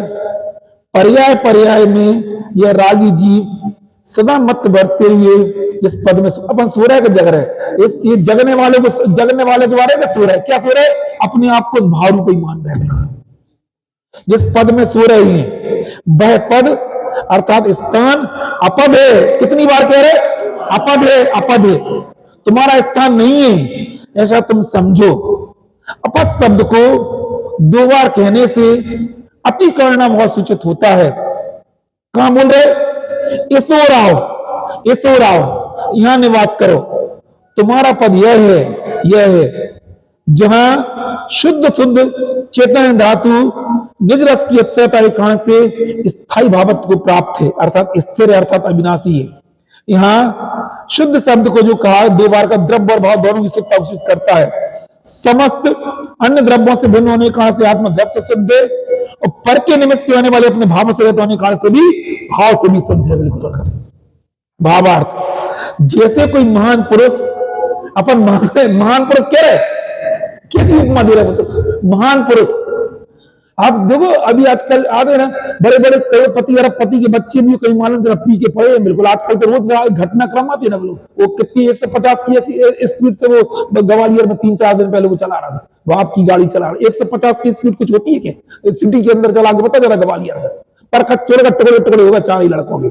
पर्याय पर्याय में यह रागी जीव सदा मत बढ़ते हुए इस पद में अपन सो रहे जग रहे, ये जगने वाले के बारे में सो रहे। क्या सो रहे? अपने आप को उस भाव रूप ही मान रहे हैं। जिस पद में सो रहे हैं वह पद अर्थात स्थान अपद है। कितनी बार कह रहे? अपद है, अपद है, तुम्हारा स्थान नहीं है, ऐसा तुम समझो। अपद शब्द को दो बार कहने से अति करना बहुत सूचित होता है। कहां बोल रहे? इसो राव, यहां निवास करो, तुम्हारा पद यह है जहां शुद्ध चेतन धातु निज रस की अक्षयता के कारण से स्थायी भावत्व को प्राप्त है, अर्थात स्थिर अर्थात अविनाशी है। यहाँ शुद्ध शब्द को जो कहा, दो बार का द्रव्य और भाव दोनों की शुद्धता को सूचित करता है। समस्त अन्य द्रव्यों से भिन्न होने के कारण से आत्मा द्रव्य से शुद्ध है, और पर के निमित्त से होने वाले अपने भाव से रहते होने के कारण से भी भाव से भी शुद्ध है। बिल्कुल भावार्थ, जैसे कोई महान पुरुष, अपन महान पुरुष कह रहे, कैसी उपमा दे रहे? मतलब महान पुरुष, आप देखो अभी आजकल आते ना बड़े बड़े करोड़पति अरबपति के बच्चे भी कहीं मालूम जरा पी के पड़े हैं। बिल्कुल आजकल तो रोज घटनाक्रम आती है ना, वो कितनी 150 की स्पीड से वो ग्वालियर में 3-4 दिन पहले वो चला रहा था, वो आपकी गाड़ी चला रहा। 150 की स्पीड कुछ होती है क्या? सिटी के अंदर चला के बता जरा ग्वालियर में, पर कच्चे टुकड़े होगा 4 ही लड़कों के।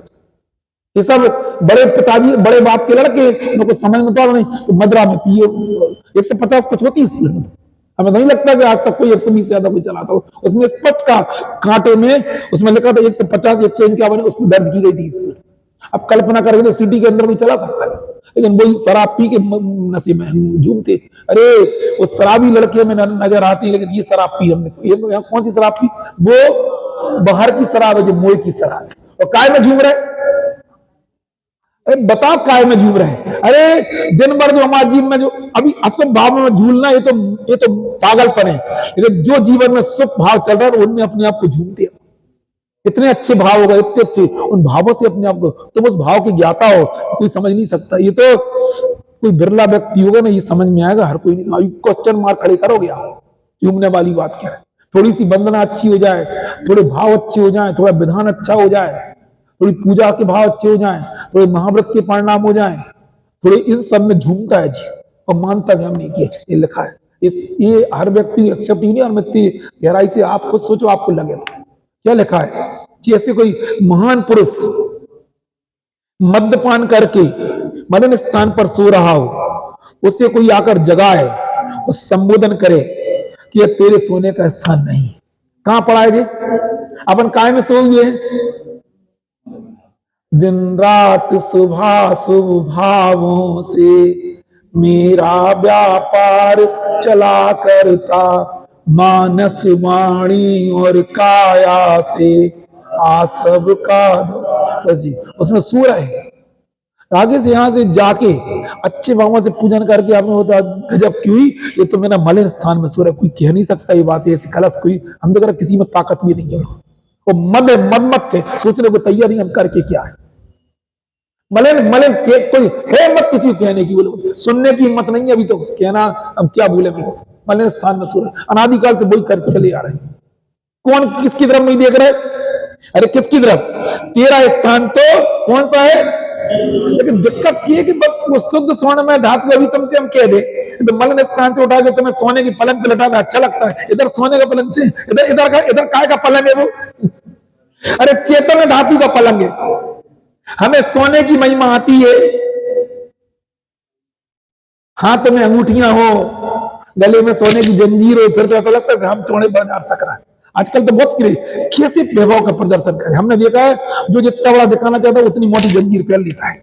ये सब बड़े पिताजी बड़े बाप के लड़के, उनको समझ में तो नहीं, तो मदरा में पिए 150 कुछ होती है स्पीड में। हमें नहीं लगता कि आज तक कोई 120 से ज्यादा कोई चलाता हो। उसमें स्पष्ट का कांटे में उसमें लिखा था 150 151 उसमें दर्ज की गई थी स्पीड। अब कल्पना करेंगे तो सिटी के अंदर कोई चला सकता है, लेकिन वही शराब पी के नशे में झूमते। अरे वो शराबी लड़के में नजर आती है, लेकिन ये शराब पी हमने। कौन सी शराब पी? वो बाहर की शराब है, जो मोए की शराब है, और काय में झूम रहे। अरे बताओ काय में झूम रहे? अरे दिन भर जो हमारे जीवन में जो अभी अशुभ भाव में झूलना, ये तो पागलपन है। लेकिन जो जीवन में शुभ भाव चल रहा है उनमें अपने आप को झूमते हैं। इतने अच्छे भाव होगा, इतने अच्छे, उन भावों से अपने आप को, तुम उस भाव की ज्ञाता हो, कोई समझ नहीं सकता। ये तो कोई बिरला व्यक्ति होगा ना, ये समझ में आएगा, हर कोई नहीं समझ। क्वेश्चन मार्क खड़े करोगे आप, झूमने वाली बात क्या है? थोड़ी सी वंदना अच्छी हो जाए, थोड़े भाव अच्छे हो जाए, थोड़ा विधान अच्छा हो जाए, थोड़ी पूजा के भाव अच्छे हो जाएं, थोड़े महाव्रत के परिणाम हो जाएं, थोड़े इन सब में झूमता है जी, और मानता कि हमने किया। ये लिखा है, ये हर व्यक्ति एक्सेप्ट ही नहीं, और व्यक्ति गहराई से आप खुद सोचो, आपको लगे क्या लिखा है। जैसे कोई महान पुरुष मद्यपान करके मदन स्थान पर सो रहा हो, उससे कोई आकर जगाए और संबोधन करे कि यह तेरे सोने का स्थान नहीं। कहां पड़ा है जी? अपन काय में सो हुए हैं? दिन रात शुभाशुभ भावों से मेरा व्यापार चला करता, मानस वाणी और काया से आ सबका। बस जी, उसमें सूर है। आगे से यहां से जाके अच्छे भावों से पूजन करके आपने होता गजब क्यों ही, ये तो मेरा मलिन स्थान में सूर है, कोई कह नहीं सकता ये बात, ऐसी कलश कोई, हम तो किसी में ताकत भी नहीं है। वो मत थे, सोचने को तैयार नहीं हम करके क्या है। मलिन मलिन कोई है मत किसी कहने की, बोले सुनने की हिम्मत नहीं है अभी तो, कहना अब क्या बोले। मलिन स्थान में सूर, अनादिकाल से वही कर चले आ रहे हैं। कौन किसकी तरफ नहीं देख रहे? अरे किसकी तरफ? तेरा स्थान तो कौन सा है? लेकिन दिक्कत की है कि बस वो शुद्ध स्वर्ण में धातु अभी तुमसे हम कह दे तो मलिन स्थान से उठा के तुम्हें सोने की पलंग पे लटा दे, अच्छा लगता है। इधर सोने का पलंग से, इधर काय का पलंग है वो? अरे चेतन धातु का पलंग है। हमें सोने की महिमा आती है, हाथ में अंगूठियां हो, गले में सोने की जंजीर हो, फिर तो ऐसा लगता है हम चौड़े बाजार सक रहा है। आजकल तो बहुत कैसे वैभव का प्रदर्शन करे। हमने देखा है जो जितना बड़ा दिखाना चाहता है उतनी मोटी जंजीर पहन लेता है।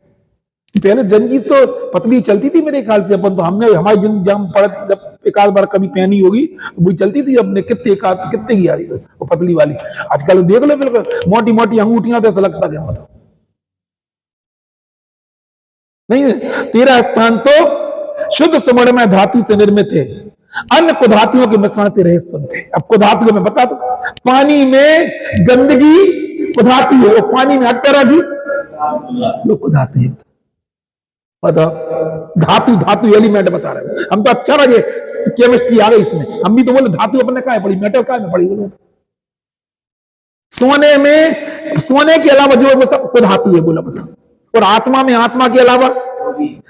पहले जंजीर तो पतली चलती थी मेरे ख्याल से, अपन तो हमने हमारी जब एक आध बार कभी पहनी होगी तो वही चलती थी। अपने कितने की आ रही है वो पतली वाली। आजकल देख लो बिल्कुल मोटी मोटी अंगूठियां, तो ऐसा लगता है मतलब नहीं। तेरा स्थान तो शुद्ध सुवर्ण में धातु से निर्मित है, अन्य कुधातुओं के मिश्रण से रहित शुद्ध है। अब कुधातु मैं बता दो, पानी में गंदगी कुधातु है, वो पानी में अटरा जी वो कुधातु है। बताओ, धातु एलिमेंट बता रहे हो हम तो। अच्छा लगे केमिस्ट्री आ गई इसमें, हम भी तो बोले धातु अपने कहा पड़ी, मेटल कहा में पड़ी, बोलो सोने में, सोने के अलावा जो वो सब कुधातु है, बोला बताओ। और आत्मा में, आत्मा के अलावा,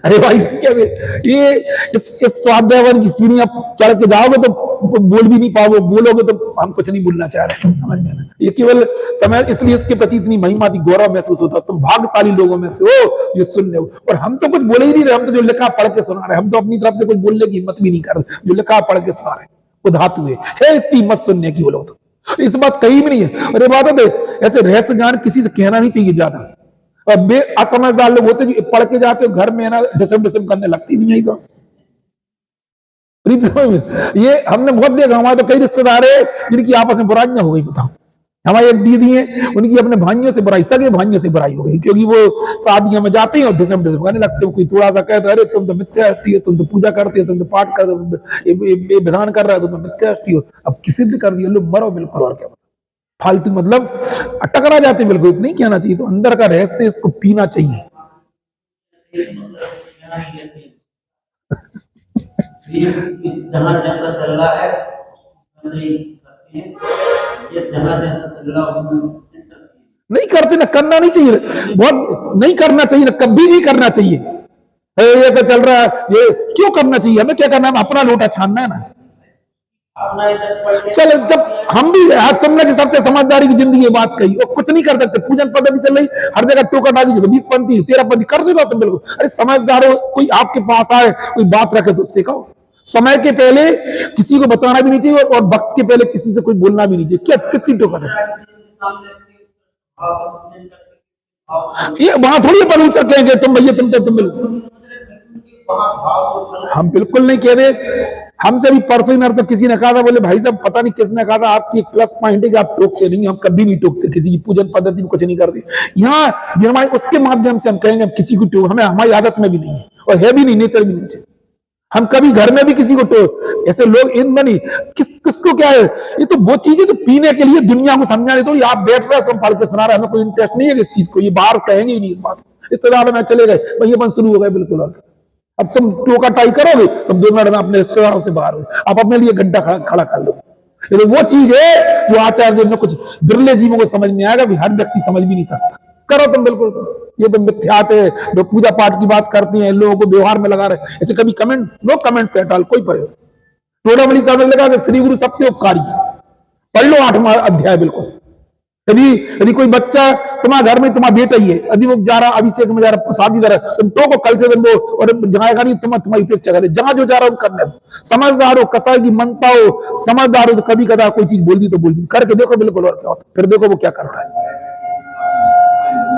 अरे भाई कैसे ये इस स्वाध्याय की सीढ़ी आप चढ़ के जाओगे तो बोल भी नहीं पाओगे, बोलोगे तो हम कुछ नहीं बोलना चाह रहे हैं, समझ में ना। ये केवल समय, इसलिए इसके प्रति इतनी महिमा थी, गौरव महसूस होता। तुम भाग्यशाली लोगों में से हो ये सुन रहे हो। और हम तो कुछ बोले ही नहीं रहे, हम तो जो लिखा पढ़ के सुना रहे, हम तो अपनी तरफ से कुछ बोलने की हिम्मत भी नहीं कर रहे, जो लिखा पढ़ के सुना रहे। वो धातु है इतनी मत सुनने की, बोलो तो इस बात कहीं भी नहीं है। और ये बात है ऐसे रहस्य ज्ञान किसी से कहना नहीं चाहिए ज्यादा। और असमझदार लोग होते जो पढ़ के जाते हो घर में ना डिसम डिसम करने लगती नहीं है सब। ये हमने बहुत देखा, हमारे तो कई रिश्तेदार है जिनकी आपस में बुराइयां हो गई। बताओ, हमारी एक दीदी है, उनकी अपने भाइयों से बुराई, सगे भाइयों से बुराई हो गई, क्योंकि वो शादियों में जाते हैं और डिसम डिसम करने लगते हो। कोई थोड़ा सा कहता है अरे तुम तो मिथ्याष्टि हो, तुम तो पूजा करते हो, तुम तो पाठ कर विधान कर रहा हो, तुम मिथ्याष्टि हो। अब किसी भी कर दिया, लोग मरो बिल्कुल। और क्या फालतू मतलब टकरा जाते बिल्कुल, नहीं कहना चाहिए। तो अंदर का रहस्य इसको पीना चाहिए। जहां जैसा चल रहा है वैसे ही करते हैं, ये जहां जैसा चल रहा है नहीं करते ना, करना नहीं चाहिए, बहुत नहीं करना चाहिए ना, कभी नहीं करना चाहिए। ऐसा चल रहा है, ये क्यों करना चाहिए? हमें क्या करना है? अपना लोटा छानना है ना। चलो जब हम भी, तुमने जो सबसे समझदारी की जिंदगी ये बात कही, और कुछ नहीं कर सकते, पूजन पद्धति चल रही हर जगह, टोका डाली 20 पंथी 13 पंथी कर दे तुम बिल्कुल। अरे समझदार हो, कोई आपके पास आए कोई बात रखे तो उससे कहो। समय के पहले किसी को बताना भी नहीं चाहिए, और वक्त के पहले किसी से कोई बोलना भी नहीं चाहिए। क्या कितनी टोका है ये, वहां थोड़ी अपन ऊंचा कहेंगे तुम भैया तुम बिल्कुल, हम बिल्कुल नहीं कह रहे। हमसे भी परसों ही नरसों किसी ने कहा था, बोले भाई साहब पता नहीं किसने कहा था, आपकी एक प्लस पॉइंट है कि आप टोकते नहीं। हम कभी नहीं टोकते, किसी की पूजन पद्धति में कुछ नहीं करते। यहाँ हमारे उसके माध्यम से हम कहेंगे हम किसी को टोक, हमें हमारी आदत में भी नहीं है, और है भी नहीं, नेचर भी नहीं है। हम कभी घर में भी किसी को टोक, ऐसे लोग इन बनी किसको क्या है? ये तो वो चीज है जो पीने के लिए दुनिया को समझाने। तो आप बैठ रहे हो पढ़ के सुना रहे, हमें कोई इंटरेस्ट नहीं है इस चीज को, ये बाहर कहेंगे ही नहीं इस बात को। इस तरह में चले गए, वही अपन शुरू हो गए बिल्कुल। और अब तुम टोका टाई करोगे, तुम 2 मिनट में अपने रिश्तेदारों से बाहर हो, आप अपने लिए गड्ढा खड़ा कर लो। ये वो चीज है जो आचार्य में कुछ बिरले जीवों को समझ में आएगा, हर व्यक्ति समझ भी नहीं सकता। करो तुम बिल्कुल। ये तो मिथ्यात है, जो पूजा पाठ की बात करते हैं, लोगों को व्यवहार में लगा रहे, ऐसे कभी कमेंट, नो कमेंट से हटाल कोई फर्क। टोडामणि साहब ने लिखा कि श्री गुरु सबके उपकारी, पढ़ लो 8वां अध्याय बिल्कुल। यदि कोई बच्चा तुम्हारे घर में, तुम्हारा बेटा ही है, यदि वो जा रहा अभिषेक में जा रहा, शादी कर रहा, तुम टोको कल से तुम वो, और जाएगा नहीं, तुम्हारी उपेक्षा करे, जहां जो जा रहा हो करने दो। समझदार हो, कसाई की मनता हो, समझदार हो, तो कभी कदा कोई चीज बोल दी तो बोल दी, करके देखो बिल्कुल। और क्या होता फिर देखो वो क्या करता है।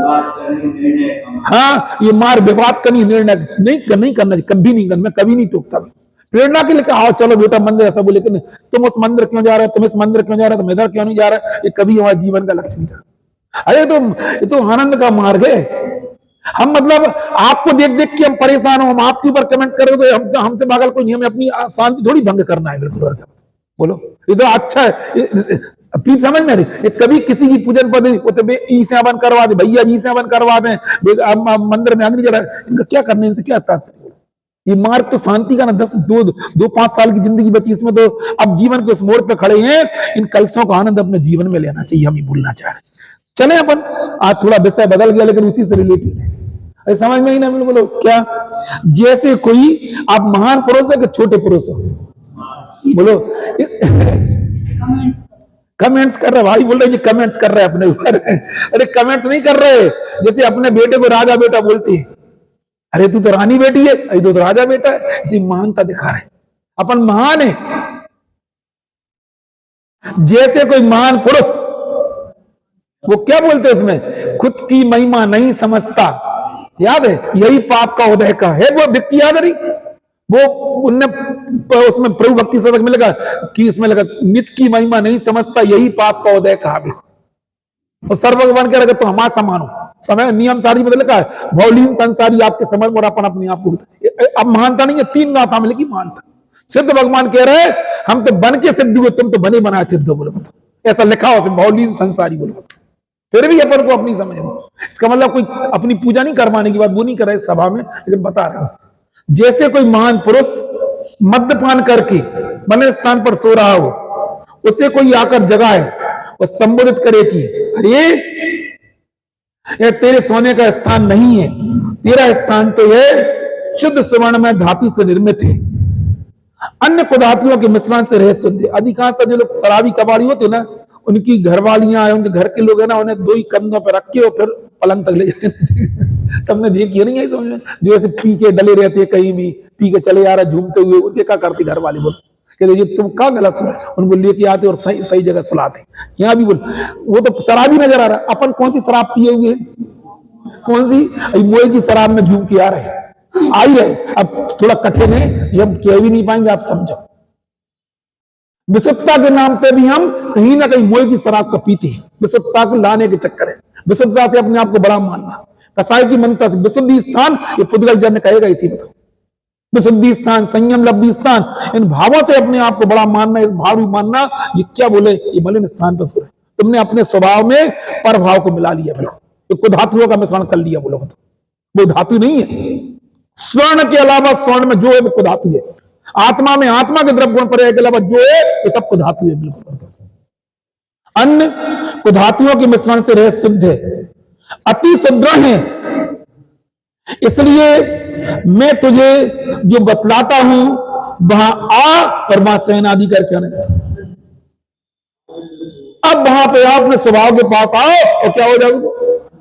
बात करनी निर्णय कम। हाँ, ये मार विवाद करनी निर्णय नहीं करना चाहिए, कभी नहीं करना, मैं कभी नहीं टोकता। प्रेरणा के लिए कहा आओ चलो बेटा मंदिर, ऐसा बोले कि नहीं तुम उस मंदिर क्यों जा रहे हो, तुम इस मंदिर क्यों जा रहे हो, तुम इधर क्यों नहीं जा रहे, ये कभी हमारे जीवन का लक्ष्य नहीं था। अरे ये तो आनंद का मार्ग है। हम मतलब आपको देख देख के हम परेशान हो, हम आपके ऊपर कमेंट्स कर रहे हो तो हमसे पागल कोई नहीं, हमें अपनी शांति थोड़ी भंग करना है। बिल्कुल बोलो, ये तो अच्छा है, प्लीज समझ में रही, कभी किसी की पूजन पद्धति ई सेवन करवा दे, भैया जी सेवन करवा दें, मंदिर में अग्नि जला, इनका क्या करने, इनसे क्या तात्पर्य। ये मार्ग तो शांति का ना, 5 साल की जिंदगी बची, इसमें तो अब जीवन के उस मोड़ पे खड़े हैं, इन कलशों का आनंद अपने जीवन में लेना चाहिए, हम ये भूलना चाह रहे हैं। चले अपन, आज थोड़ा विषय बदल गया लेकिन उसी से रिलेटेड है, अरे समझ में ही ना। बोलो क्या, जैसे कोई आप महान पुरुष है कि छोटे पुरुष हो, बोलो कमेंट्स कर रहे भाई, बोल रहे कमेंट्स कर रहे अपने ऊपर। अरे कमेंट्स नहीं कर रहे, जैसे अपने बेटे को राजा बेटा बोलती है, अरे तू तो रानी बेटी है, अरे तू तो राजा बेटा है, इसी महानता दिखा रहे, अपन महान है। जैसे कोई महान पुरुष, वो क्या बोलते हैं उसमें, खुद की महिमा नहीं समझता, याद है, यही पाप का उदय का है, वो व्यक्ति याद है, वो उनने उसमें प्रभु भक्ति शतक में लगा कि इसमें लगा निज की महिमा नहीं समझता, यही पाप का उदय कहा भी। और सर्व भगवान कह रहा तो हमारा समान हो, समय नियम सारी मतलब लिखा है, भौलीन संसारी आपके समय और अपन अपने आप को। अब महानता नहीं है, 3 गाथा में लिखी महानता। सिद्ध भगवान कह रहे हैं हम तो बन के सिद्ध हुए, तुम तो बने बनाए सिद्ध हो, बोले बताओ, ऐसा लिखा हो भौलीन संसारी, बोले बताओ। फिर भी अपन को अपनी समझ में, इसका मतलब कोई अपनी पूजा नहीं करवाने की बात वो नहीं कर रहे सभा में, लेकिन बता रहे हो जैसे कोई महान पुरुष मद्यपान करके बने स्थान पर सो रहा हो, उसे कोई आकर जगाए और संबोधित करे कि अरे ये तेरे सोने का स्थान नहीं है, तेरा स्थान तो ये शुद्ध स्वर्ण में धातु से निर्मित है, अन्य कुधातुओं के मिश्रण से रहित शुद्ध। अधिकांशतः जो लोग शराबी कबाड़ी होते ना, उनकी घरवालियां, उनके घर के लोग है ना, उन्हें 2 ही कंधों पर रख के और फिर पलंग तक ले जाते। सबने देखी नहीं है समझ में, जो ऐसे पी के डले रहते हैं, कहीं भी पी के चले आ रहा झूमते हुए, उनके क्या करती घर वाली, बोल कहते तुम क्या गलत सुन, उनको लेके आते और सही जगह सुलाते। यहाँ भी बोल वो तो शराबी नजर आ रहा है, अपन कौन सी शराब पिए हुए, कौन सी मोए की शराब में झूम के आ रहे, आ ही रहे। अब थोड़ा कठिन है, ये हम कह भी नहीं पाएंगे, आप समझो। विशुद्धता के नाम पे भी हम कहीं ना कहीं मोए की शराब का पीते हैं, विशुद्धता को लाने के चक्कर है, विशुद्धता से अपने आप को बड़ा मानना, कसाई की मनता से विशुद्धि स्थान, ये पुद्गल जन कहेगा इसी में, विशुद्धि स्थान, संयम लब्धि स्थान, इन भावों से अपने आप को बड़ा मानना, इस भारू मानना, ये क्या बोले, ये मलिन स्थान पर सुने, तुमने अपने स्वभाव में पर भाव को मिला लिया, बोलो तो कुधातुओं का मिश्रण कर लिया, बोलो वो धातु नहीं है। स्वर्ण के अलावा स्वर्ण में जो है वो कुधातु है, आत्मा में आत्मा के द्रव्य गुण पर्याय के अलावा जो है ये सब कुधातु है, बिल्कुल। अन्य कुधातुओं के मिश्रण से रह शुद्ध है, अति सुदृढ़ है, इसलिए मैं तुझे जो बतलाता हूं वहां आ और वहां सहन आदि करके आने देता। अब वहां पे आप अपने स्वभाव के पास आओ और क्या हो जाओगे,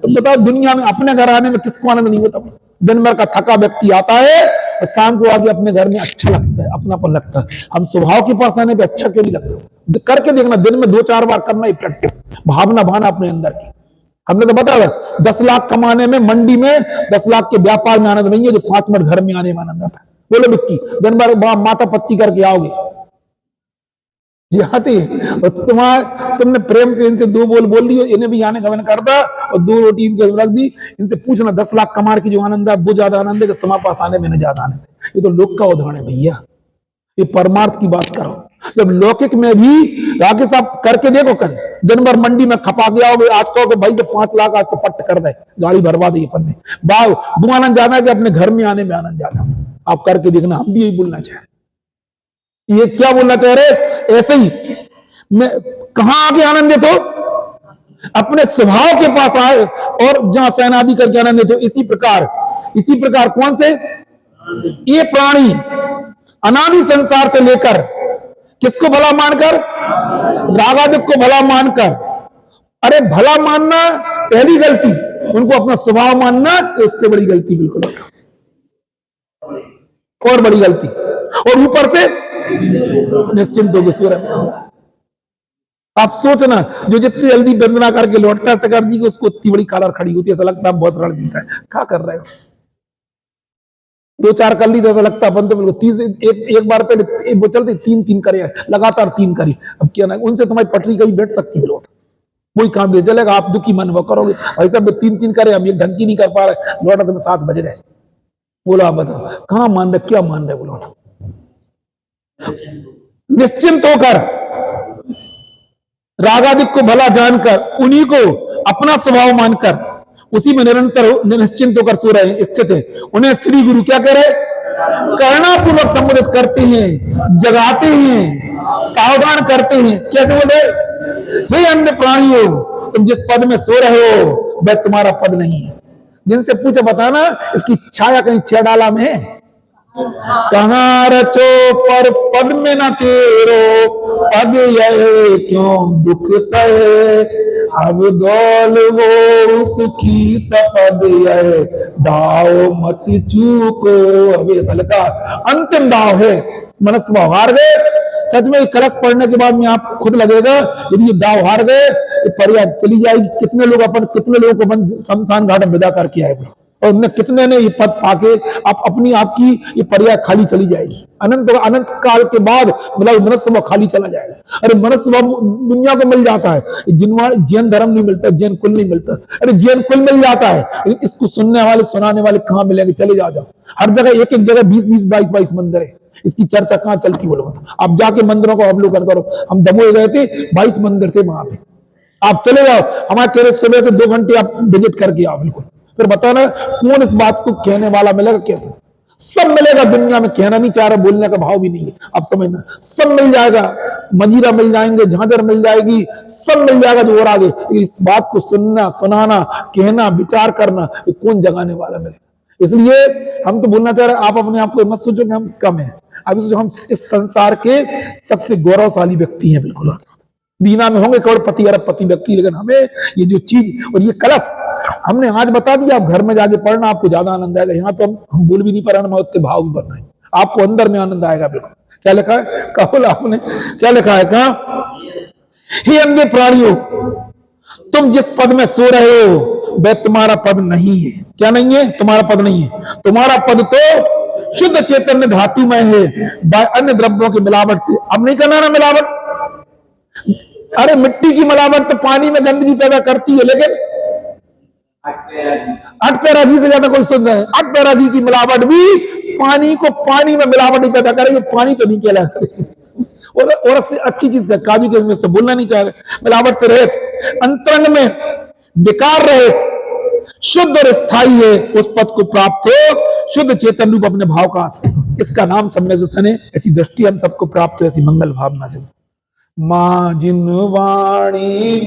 तुम बताओ दुनिया में अपने घर आने में किसको आनंद नहीं होता। दिन भर का थका व्यक्ति आता है और शाम को आके अपने घर में अच्छा लगता है, अपनापन लगता है। हम स्वभाव के पास आने पे अच्छा क्यों नहीं लगता, करके देखना, दिन में 2-4 बार करना ही प्रैक्टिस, भावना भाना अपने अंदर की। हमने तो बताया 10 लाख कमाने में, मंडी में 10 लाख के व्यापार में आनंद नहीं है, जो 5 मिनट घर में आने में आनंद आता है। बोलो बिक्की, दिन भर माता पच्ची करके आओगे, जी आती है, और तुमने प्रेम से इनसे 2 बोल ली, इन्हें भी आने का मन करता और 2 रोटी इनके रख दी, इनसे पूछना 10 लाख कमार की जो आनंद है वो ज्यादा आनंद है कि तुम्हारे पास आने में नहीं ज्यादा आनंद है। ये तो लोक का उदाहरण है भैया, ये परमार्थ की बात करो। जब लौकिक में भी राकेश साहब करके देखो, कर दिन भर मंडी में खपा के आओगे, आज कहोगे भाई से 5 लाख आज तो पट्ट कर दे, गाड़ी भरवा दे अपन में, वो आनंद ज्यादा है कि अपने घर में आने में आनंद ज्यादा। आप करके देखना, हम भी यही बोलना चाहें। ये क्या बोलना चाह रहे, ऐसे ही मैं कहां आके आनंदित हो, अपने स्वभाव के पास आए और जहां सहन आदि करके आनंदित हो। इसी प्रकार कौन से, ये प्राणी अनादि संसार से लेकर किसको भला मानकर, रागादिक को भला मानकर, अरे भला मानना पहली गलती, उनको अपना स्वभाव मानना इससे बड़ी गलती, बिल्कुल और बड़ी गलती, और ऊपर से निश्चिंत होगी सूर्य आप सोचना, जो जितनी जल्दी वंदना करके लौटता है सरकार जी की, उसको उतनी बड़ी कालर खड़ी होती है, ऐसा लगता है बहुत रणनीति है, क्या कर रहे हो। 2-4 कर ली तो ऐसा लगता है अपन तो बिल्कुल 30 एक बार पहले वो चलते 3-3 करे लगातार 3 करी, अब क्या ना उनसे तुम्हारी पटरी कहीं बैठ सकती है, वही काम भी चलेगा, आप दुखी मन वो करोगे। भाई साहब 3-3 करे, हम ये ढंग की नहीं कर पा रहे, लौटा तुम्हें 7 बज रहे। बोला आप बताओ कहां मान रहे, क्या मान रहे, बोला था। निश्चिंत होकर, रागादिक को भला जानकर, उन्हीं को अपना स्वभाव मानकर, उसी में निरंतर निश्चिंत होकर सो रहे स्थित है, उन्हें श्री गुरु क्या कह रहे, करुणापूर्वक संबोधित करते हैं, जगाते हैं, सावधान करते हैं। कैसे बोले, हे अन्य प्राणियों, तुम जिस पद में सो रहे हो वह तुम्हारा पद नहीं है। जिनसे पूछे बताना इसकी छाया कहीं 6 डाला में है, कहां रचो पर पद में न तेरो, पद ये क्यों दुख सहे, अब दौल वो सुखी सपद ये, दाव मत चूको। अब ऐसा लगा अंतिम दाव है, मनस्व हार गए। सच में कलश पढ़ने के बाद में आप खुद लगेगा, यदि ये दाव हार गए तो परिया चली जाएगी। कितने लोगों को शमशान घाट में विदा करके आए, और उन्हें कितने ने ये पद पाके अपनी आपकी ये परिया खाली चली जाएगी। अनंत काल के बाद मतलब मनुष्य खाली चला जाएगा। अरे मनुष्य दुनिया को मिल जाता है, जैन धर्म नहीं मिलता, जैन कुल नहीं मिलता। अरे जैन कुल मिल जाता है, लेकिन इसको सुनने वाले सुनाने वाले कहां मिलेंगे, चले जाओ। हर जगह एक जगह 20-20, 22-22 मंदिर है, इसकी चर्चा कहां चलती बोलो बता। आप जाके मंदिरों को अवलोकन करो, हम दमोह गए थे, 22 मंदिर थे वहां पे, आप चले जाओ। हमारे कह रहे सुबह से 2 घंटे आप विजिट करके आओ, बिल्कुल। फिर बताओ ना कौन इस बात को कहने वाला मिलेगा, कैसे सब मिलेगा दुनिया में, कहना नहीं चाह रहा, बोलने का भाव भी नहीं है, आप समझना सब मिल जाएगा, मजीरा मिल जाएंगे, झांझर मिल जाएगी, सब मिल जाएगा जो और आगे। इस बात को सुनना, सुनाना, कहना, विचार करना, ये कौन जगाने वाला मिलेगा। इसलिए हम तो बोलना चाह रहे, आप अपने आप को मत सोचो कि हम कम है, अभी सोचो हम इस संसार के सबसे गौरवशाली व्यक्ति हैं, बिल्कुल। बीना में होंगे करोड़पति अरबपति व्यक्ति, लेकिन हमें ये जो चीज और ये कलश हमने आज बता दिया, आप घर में जाके पढ़ना, आपको ज्यादा आनंद आएगा। यहाँ तो हम बोल भी नहीं पा रहे, उतने भाव भी बन रहे हैं, आपको अंदर में आनंद आएगा, बिल्कुल। क्या लिखा है, कहो आपने क्या लिखा है, कहा, हे अन्य प्राणियों, तुम जिस पद में सो रहे हो वह तुम्हारा पद नहीं है। क्या नहीं है, तुम्हारा पद नहीं है। तुम्हारा पद तो शुद्ध चैतन्य धातु में है, अन्य द्रव्यों की मिलावट से। अब नहीं करना ना मिलावट, अरे मिट्टी की मिलावट तो पानी में गंदगी पैदा करती है, लेकिन अटपैरागी से ज्यादा कोई सुन रहे हैं, अटपैरागी की मिलावट भी पानी को पानी में मिलावट ही पैदा करेगी, पानी तो नहीं कहला और अच्छी चीज का काजू के तो बोलना नहीं चाह रहे, मिलावट से रहित, अंतरंग में बेकार रहित, शुद्ध और स्थायी है, उस पद को प्राप्त हो, शुद्ध चेतन रूप अपने भाव का आश्रय, इसका नाम सम्यक दर्शन है। ऐसी दृष्टि हम सबको प्राप्त हो, ऐसी मंगल भावना से। मां जिन वाणी